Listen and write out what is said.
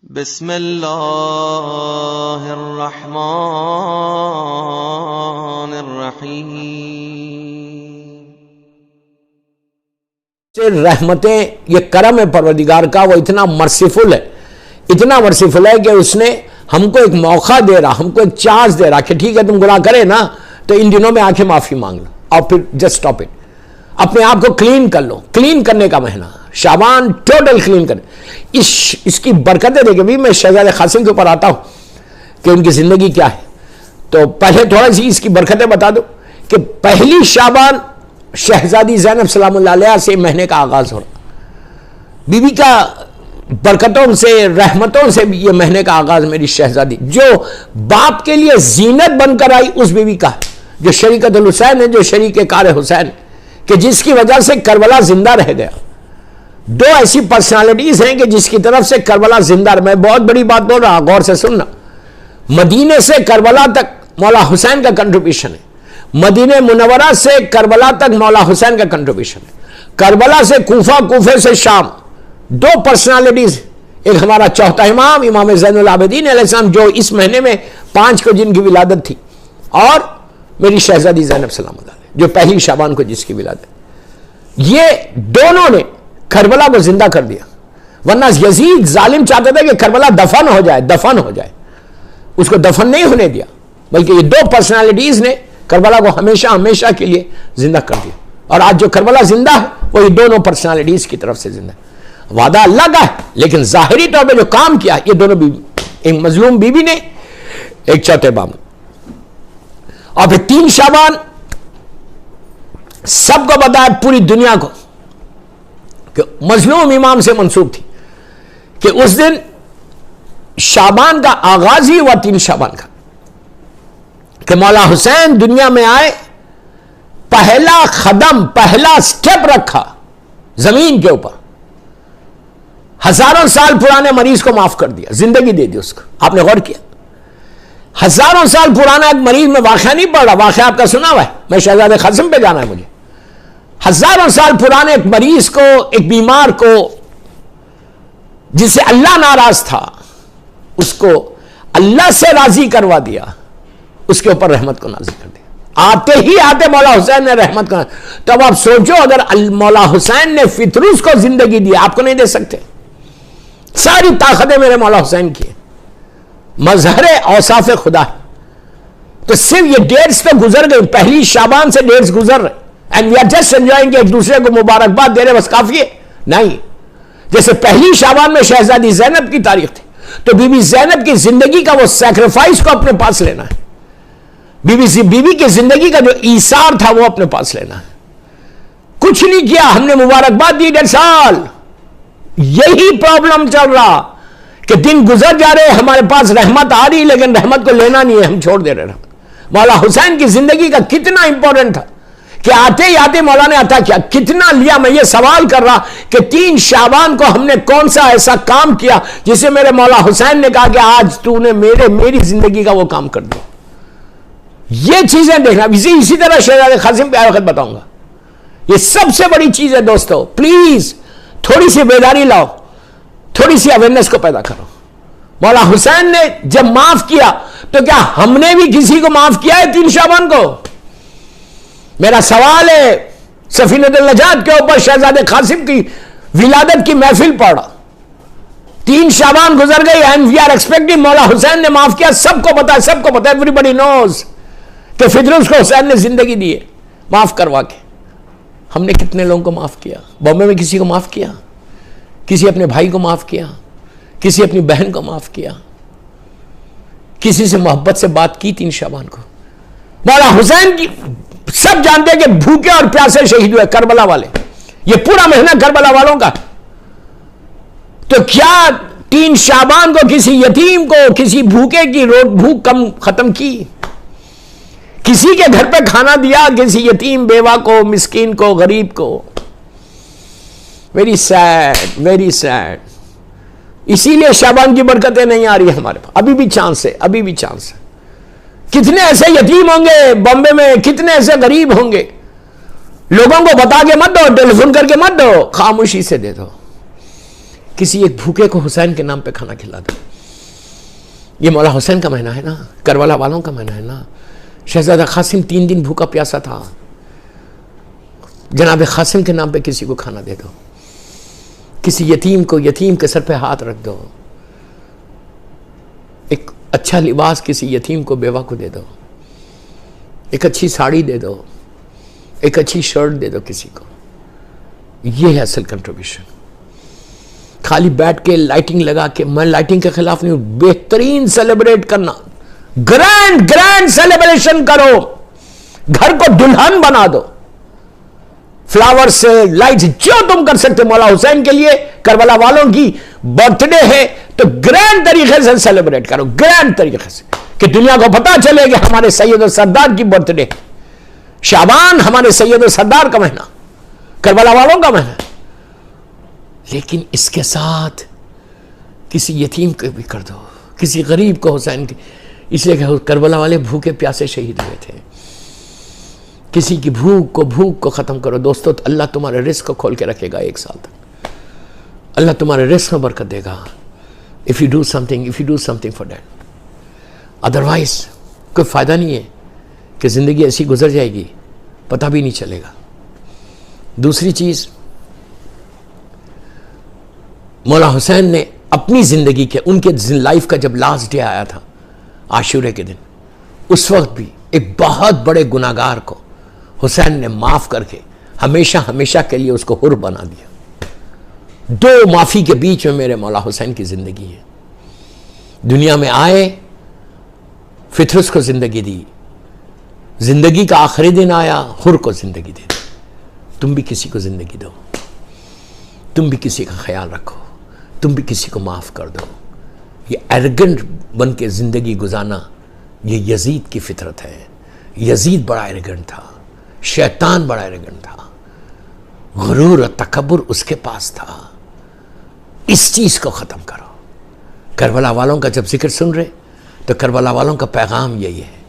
बिस्मिल्लाहिर्रहमानिर्रहीम। रहमतें, ये करम है परवरदिगार का, वो इतना मर्सीफुल है, इतना मर्सीफुल है कि उसने हमको एक मौका दे रहा, हमको एक चांस दे रहा कि ठीक है तुम गुनाह करे ना तो इन दिनों में आके माफी मांग लो और फिर जस्ट स्टॉप इट, अपने आप को क्लीन कर लो। क्लीन करने का महीना शाबान, टोटल क्लीन कर। इसकी बरकतें देखे भी। मैं शहजादे कासिम के ऊपर आता हूं कि उनकी जिंदगी क्या है, तो पहले थोड़ा सी इसकी बरकतें बता दो कि पहली शाबान शहजादी ज़ैनब सलामुल्लाह अलैहा से महीने का आगाज हो रहा, बीबी का बरकतों से, रहमतों से ये महीने का आगाज मेरी शहजादी, जो बाप के लिए जीनत बनकर आई उस बीबी का, जो शरीकतुल हुसैन है, जो शरीक कार हुसैन, कि जिसकी वजह से करबला जिंदा रह गया। दो ऐसी पर्सनालिटीज हैं कि जिसकी तरफ से करबला जिंदा रहा। मैं बहुत बड़ी बात बोल रहा, गौर से सुनना। मदीने से करबला तक मौला हुसैन का कंट्रीब्यूशन है, मदीने मुनव्वरा से करबला तक मौला हुसैन का कंट्रीब्यूशन है, करबला से कूफा, कूफे से शाम। दो पर्सनालिटीज, एक हमारा चौथा इमाम, इमाम ज़ैनुल आबिदीन अलैहिस्सलाम, जो इस महीने में 5 को जिनकी विलादत थी, और मेरी शहजादी ज़ैनब सलामुल्लाह अलैहा, जो पहली शाबान को जिसकी विलादत। ये दोनों ने करबला को जिंदा कर दिया। वरना यजीद जालिम चाहते थे कि करबला दफन हो जाए, दफन हो जाए, उसको दफन नहीं होने दिया, बल्कि ये दो पर्सनालिटीज ने करबला को हमेशा हमेशा के लिए जिंदा कर दिया। और आज जो करबला जिंदा है वो ये दोनों पर्सनालिटीज की तरफ से जिंदा है। वादा अल्लाह का है, लेकिन जाहिरी तौर पे जो काम किया ये दोनों बीबी, एक मजलूम बीबी ने, एक चौथे इमाम ने। और फिर 3 शाबान सबको बताया, पूरी दुनिया को, कि मजलूम इमाम से मंसूब थी कि उस दिन शाबान का आगाज ही हुआ 3 शाबान का, कि मौला हुसैन दुनिया में आए, पहला कदम, पहला स्टेप रखा जमीन के ऊपर, हजारों साल पुराने मरीज को माफ कर दिया, जिंदगी दे दी उसको। आपने गौर किया? हजारों साल पुराना एक मरीज में वाक़या नहीं पड़ रहा, वाक़या आपका सुना हुआ है, मैं शहजादे कासिम पे जाना है मुझे। हजारों साल पुराने एक मरीज को, एक बीमार को, जिससे अल्लाह नाराज था, उसको अल्लाह से राजी करवा दिया, उसके ऊपर रहमत को नाज़िल कर दिया। आते ही आते मौला हुसैन ने रहमत को। तो अब आप सोचो, अगर मौला हुसैन ने फितरूस को जिंदगी दी, आपको नहीं दे सकते? सारी ताकतें मेरे मौला हुसैन की, मजहर औसाफ खुदा है। तो सिर्फ ये डेट्स तो गुजर गई, पहली शाबान से डेट्स गुजर रहे, and we are just enjoying, एक दूसरे को मुबारकबाद दे रहे, बस काफी है नहीं। जैसे पहली शाबान में शहजादी ज़ैनब की तारीख थी, तो बीबी ज़ैनब की जिंदगी का वो सैक्रिफाइस को अपने पास लेना है, बीबी की जिंदगी का जो ईसार था वो अपने पास लेना है। कुछ नहीं किया, हमने मुबारकबाद दी 1.5 साल। यही प्रॉब्लम चल रहा कि दिन गुजर जा रहे, हमारे पास रहमत आ रही, लेकिन रहमत को लेना नहीं है, हम छोड़ दे रहे। मौला हुसैन की जिंदगी का कितना इंपॉर्टेंट था कि आते ही आते मौला ने अता किया, कितना लिया। मैं ये सवाल कर रहा कि 3 शाबान को हमने कौन सा ऐसा काम किया जिसे मेरे मौला हुसैन ने कहा कि आज तूने मेरी जिंदगी का वो काम कर दिया। ये चीजें देखना। इसी तरह शहजादे कासिम पे आए वक्त बताऊंगा। ये सबसे बड़ी चीज है दोस्तों, प्लीज थोड़ी सी बेदारी लाओ, थोड़ी सी अवेयरनेस को पैदा करो। मौला हुसैन ने जब माफ किया, तो क्या हमने भी किसी को माफ किया है 3 शाबान को? मेरा सवाल है, सफीनतुल नजात के ऊपर शहजादे कासिम की विलादत की महफिल पड़ा, 3 शाबान गुजर गई, एंड वी आर एक्सपेक्टिंग मौला हुसैन ने माफ किया। सबको पता है, सबको पता है, एवरीबॉडी नोज कि फितरूस को हुसैन ने जिंदगी दी है माफ करवा के। हमने कितने लोगों को माफ किया? बॉम्बे में किसी को माफ किया? किसी अपने भाई को माफ किया? किसी अपनी बहन को माफ किया? किसी से मोहब्बत से बात की 3 शाबान को? मौला हुसैन की सब जानते हैं कि भूखे और प्यासे शहीद हुए करबला वाले, ये पूरा महीना करबला वालों का। तो क्या 3 शाबान को किसी यतीम को, किसी भूखे की भूख कम खत्म की? किसी के घर पे खाना दिया? किसी यतीम, बेवा को, मिस्कीन को, गरीब को? Very sad, very sad. इसीलिए शाबान की बरकतें नहीं आ रही है हमारे पास। अभी भी चांस है, अभी भी चांस है। कितने ऐसे यतीम होंगे बॉम्बे में, कितने ऐसे गरीब होंगे, लोगों को बता के मत दो, टेलीफोन करके मत दो, खामोशी से दे दो। किसी एक भूखे को हुसैन के नाम पे खाना खिला दो। ये मौला हुसैन का महीना है ना, करबला वालों का महीना है ना। शहजादा कासिम 3 दिन भूखा प्यासा था, जनाब कासिम के नाम पे किसी को खाना दे दो। किसी यतीम को, यतीम के सर पे हाथ रख दो। एक अच्छा लिबास किसी यतीम को, बेवा को दे दो। एक अच्छी साड़ी दे दो, एक अच्छी शर्ट दे दो किसी को। ये है असल कंट्रीब्यूशन। खाली बैठ के लाइटिंग लगा के, मैं लाइटिंग के खिलाफ नहीं हूं, बेहतरीन सेलिब्रेट करना, ग्रैंड ग्रैंड सेलिब्रेशन करो, घर को दुल्हन बना दो, फ्लावर से, लाइट्स, जो तुम कर सकते हो मौला हुसैन के लिए। करबला वालों की बर्थडे है तो ग्रैंड तरीके से सेलिब्रेट करो, ग्रैंड तरीके से, कि दुनिया को पता चले कि हमारे सैयद और सरदार की बर्थडे। शाबान हमारे सैयद और सरदार का महीना, करबला वालों का महीना। लेकिन इसके साथ किसी यतीम को भी कर दो, किसी गरीब को हुसैन की, इसलिए कि करबला वाले भूखे प्यासे शहीद हुए थे। किसी की भूख को खत्म करो दोस्तों, तो अल्लाह तुम्हारे रिस्क को खोल के रखेगा 1 साल तक। अल्लाह तुम्हारे रिस्क में बरकत देगा। If you do something for that. Otherwise कोई फायदा नहीं है कि जिंदगी ऐसी गुजर जाएगी, पता भी नहीं चलेगा। दूसरी चीज, मौला हुसैन ने अपनी जिंदगी के, उनके लाइफ का जब लास्ट डे आया था आशूरे के दिन, उस वक्त भी एक बहुत बड़े गुनाहगार को हुसैन ने माफ करके हमेशा हमेशा के लिए उसको हुर बना दिया। 2 माफी के बीच में मेरे मौला हुसैन की जिंदगी है। दुनिया में आए, फितरस को जिंदगी दी, जिंदगी का आखिरी दिन आया, हुर को जिंदगी दे दी। तुम भी किसी को जिंदगी दो, तुम भी किसी का ख्याल रखो, तुम भी किसी को माफ कर दो। ये एरोगेंट बन के जिंदगी गुजारना, ये यजीद की फितरत है। यजीद बड़ा एरोगेंट था, शैतान बड़ा एरोगेंट था, गुरूर और तकब्बुर उसके पास था। इस चीज को खत्म करो। करबला वालों का जब जिक्र सुन रहे तो करबला वालों का पैगाम यही है।